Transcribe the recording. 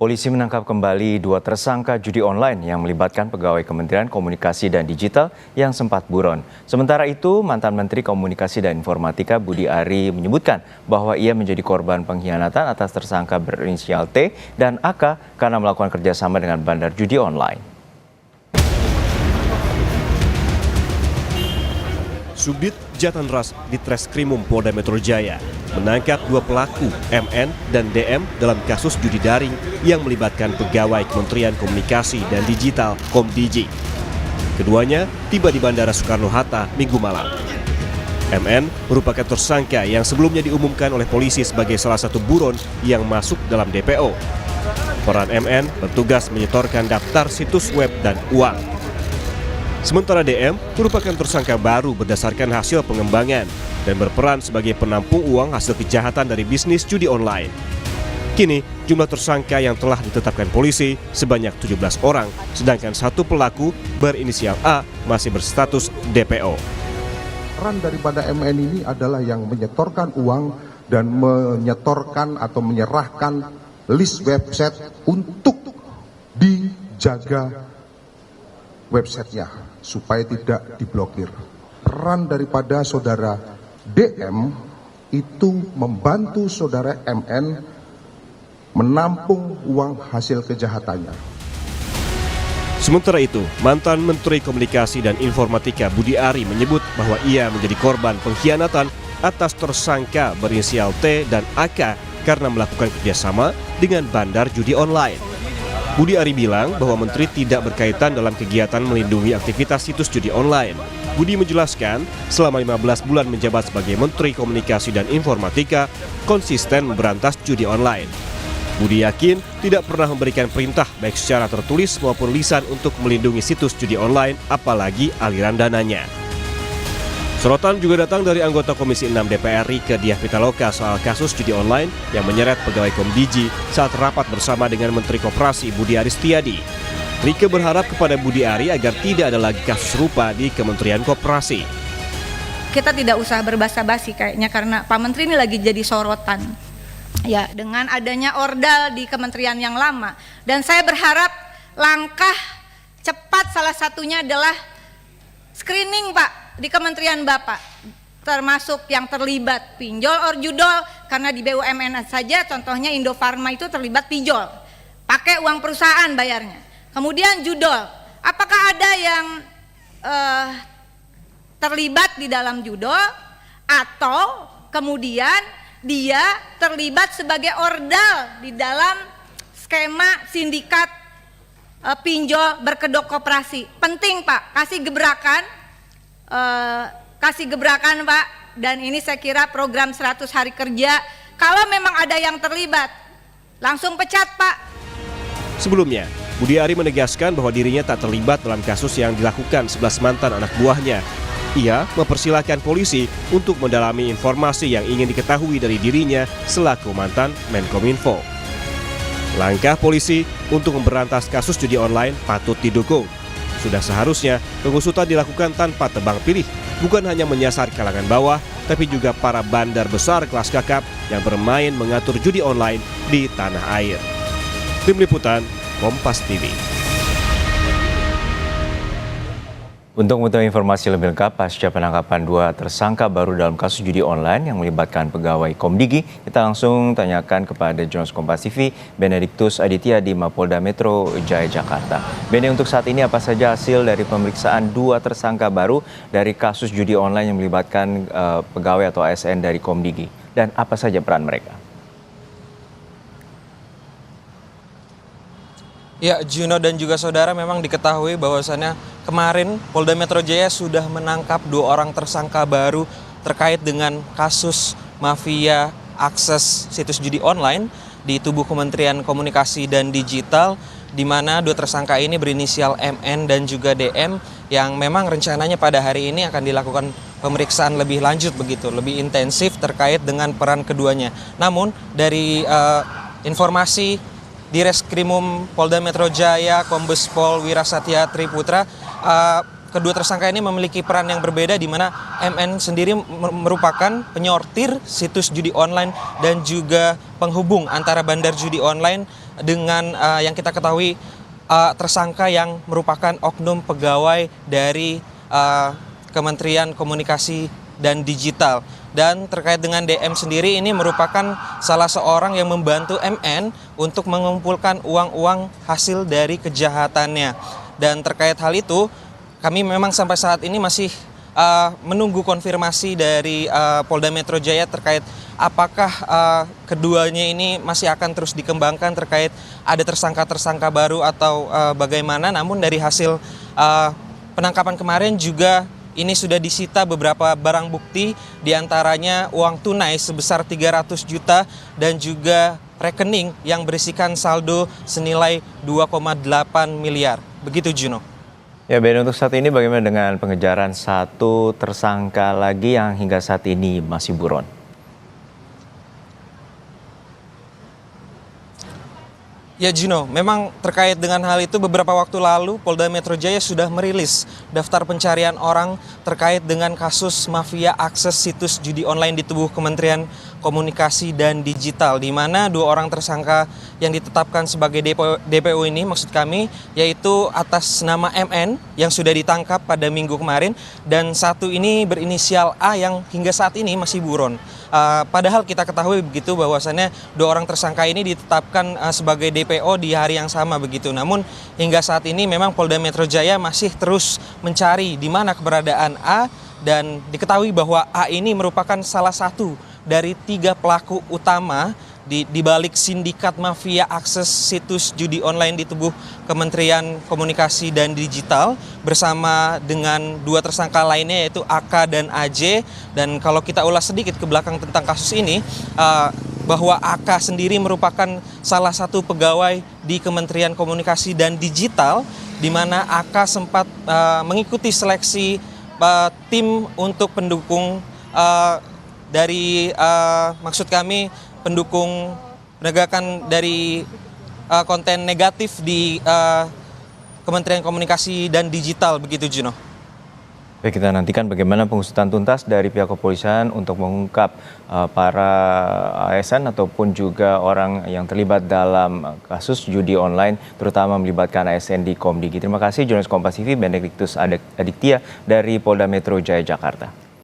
Polisi menangkap kembali 2 tersangka judi online yang melibatkan pegawai Kementerian Komunikasi dan Digital yang sempat buron. Sementara itu, mantan Menteri Komunikasi dan Informatika Budi Ari menyebutkan bahwa ia menjadi korban pengkhianatan atas tersangka berinisial T dan AK karena melakukan kerjasama dengan bandar judi online. Subdit Jatanras di Treskrimum Polda Metro Jaya menangkap 2 pelaku MN dan DM dalam kasus judi daring yang melibatkan pegawai Kementerian Komunikasi dan Digital (Komdigi). Keduanya tiba di Bandara Soekarno-Hatta Minggu malam. MN merupakan tersangka yang sebelumnya diumumkan oleh polisi sebagai salah satu buron yang masuk dalam DPO. Peran MN bertugas menyetorkan daftar situs web dan uang. Sementara DM merupakan tersangka baru berdasarkan hasil pengembangan dan berperan sebagai penampung uang hasil kejahatan dari bisnis judi online. Kini, jumlah tersangka yang telah ditetapkan polisi sebanyak 17 orang, sedangkan 1 pelaku berinisial A masih berstatus DPO. Peran daripada MN ini adalah yang menyetorkan uang dan menyetorkan atau menyerahkan list website untuk dijaga websitenya supaya tidak diblokir. Peran daripada saudara DM itu membantu saudara MN menampung uang hasil kejahatannya. Sementara itu, mantan Menteri Komunikasi dan Informatika Budi Ari menyebut bahwa ia menjadi korban pengkhianatan atas tersangka berinisial T dan AK karena melakukan kerjasama dengan bandar judi online. Budi Ari bilang bahwa Menteri tidak berkaitan dalam kegiatan melindungi aktivitas situs judi online. Budi menjelaskan, selama 15 bulan menjabat sebagai Menteri Komunikasi dan Informatika, konsisten memberantas judi online. Budi yakin tidak pernah memberikan perintah baik secara tertulis maupun lisan untuk melindungi situs judi online, apalagi aliran dananya. Sorotan juga datang dari anggota Komisi 6 DPR Rieke Diah Pitaloka soal kasus judi online yang menyeret pegawai Komdigi saat rapat bersama dengan Menteri Koperasi Budi Ari Setiadi. Rieke berharap kepada Budi Ari agar tidak ada lagi kasus serupa di Kementerian Koperasi. Kita tidak usah berbasa-basi kayaknya karena Pak Menteri ini lagi jadi sorotan. Ya, dengan adanya ordal di kementerian yang lama. Dan saya berharap langkah cepat salah satunya adalah screening, Pak, di Kementerian Bapak, termasuk yang terlibat pinjol or judol, karena di BUMN saja contohnya Indofarma itu terlibat pinjol, pakai uang perusahaan bayarnya. Kemudian judol, apakah ada yang terlibat di dalam judol atau kemudian dia terlibat sebagai ordal di dalam skema sindikat pinjol berkedok koperasi. Penting, Pak, kasih gebrakan Pak, dan ini saya kira program 100 hari kerja, kalau memang ada yang terlibat langsung pecat, Pak. Sebelumnya, Budi Ari menegaskan bahwa dirinya tak terlibat dalam kasus yang dilakukan 11 mantan anak buahnya. Ia mempersilahkan polisi untuk mendalami informasi yang ingin diketahui dari dirinya selaku mantan Menkominfo. Langkah polisi untuk memberantas kasus judi online patut didukung. Sudah seharusnya pengusutan dilakukan tanpa tebang pilih, bukan hanya menyasar kalangan bawah, tapi juga para bandar besar kelas kakap yang bermain mengatur judi online di tanah air. Tim Liputan, Kompas TV. Untuk mengetahui informasi lebih lengkap pasca penangkapan 2 tersangka baru dalam kasus judi online yang melibatkan pegawai Komdigi, kita langsung tanyakan kepada jurnalis Kompas TV, Benediktus Aditya di Mapolda Metro Jaya, Jakarta. Bene, untuk saat ini apa saja hasil dari pemeriksaan 2 tersangka baru dari kasus judi online yang melibatkan pegawai atau ASN dari Komdigi, dan apa saja peran mereka? Ya, Juno dan juga saudara, memang diketahui bahwasannya kemarin Polda Metro Jaya sudah menangkap 2 orang tersangka baru terkait dengan kasus mafia akses situs judi online di tubuh Kementerian Komunikasi dan Digital, di mana 2 tersangka ini berinisial MN dan juga DM yang memang rencananya pada hari ini akan dilakukan pemeriksaan lebih lanjut begitu, lebih intensif terkait dengan peran keduanya. Namun dari informasi di Reskrimum Polda Metro Jaya, Kombes Pol Wirasatya Triputra, kedua tersangka ini memiliki peran yang berbeda, di mana MN sendiri merupakan penyortir situs judi online dan juga penghubung antara bandar judi online dengan yang kita ketahui tersangka yang merupakan oknum pegawai dari Kementerian Komunikasi dan Digital. Dan terkait dengan DM sendiri, ini merupakan salah seorang yang membantu MN untuk mengumpulkan uang-uang hasil dari kejahatannya. Dan terkait hal itu, kami memang sampai saat ini masih menunggu konfirmasi dari Polda Metro Jaya terkait apakah keduanya ini masih akan terus dikembangkan terkait ada tersangka-tersangka baru atau bagaimana. Namun dari hasil penangkapan kemarin juga ini sudah disita beberapa barang bukti, diantaranya uang tunai sebesar 300 juta dan juga rekening yang berisikan saldo senilai 2,8 miliar. Begitu Juno. Ya Ben, untuk saat ini bagaimana dengan pengejaran satu tersangka lagi yang hingga saat ini masih buron? Ya Juno, memang terkait dengan hal itu beberapa waktu lalu Polda Metro Jaya sudah merilis daftar pencarian orang terkait dengan kasus mafia akses situs judi online di tubuh Kementerian Komunikasi dan Digital, di mana 2 orang tersangka yang ditetapkan sebagai DPO ini, maksud kami, yaitu atas nama MN yang sudah ditangkap pada minggu kemarin, dan satu ini berinisial A yang hingga saat ini masih buron. Padahal kita ketahui begitu bahwasannya 2 orang tersangka ini ditetapkan sebagai DPO di hari yang sama begitu. Namun hingga saat ini memang Polda Metro Jaya masih terus mencari di mana keberadaan A, dan diketahui bahwa A ini merupakan salah satu dari 3 pelaku utama di balik sindikat mafia akses situs judi online di tubuh Kementerian Komunikasi dan Digital, bersama dengan 2 tersangka lainnya yaitu AK dan AJ. Dan kalau kita ulas sedikit ke belakang tentang kasus ini, bahwa AK sendiri merupakan salah satu pegawai di Kementerian Komunikasi dan Digital, di mana AK sempat mengikuti seleksi tim untuk pendukung dari maksud kami pendukung penegakan dari konten negatif di Kementerian Komunikasi dan Digital, begitu Juno. Baik, kita nantikan bagaimana pengusutan tuntas dari pihak kepolisian untuk mengungkap para ASN ataupun juga orang yang terlibat dalam kasus judi online, terutama melibatkan ASN di Komdigi. Terima kasih jurnalis Kompas TV Benediktus Aditya dari Polda Metro Jaya, Jakarta.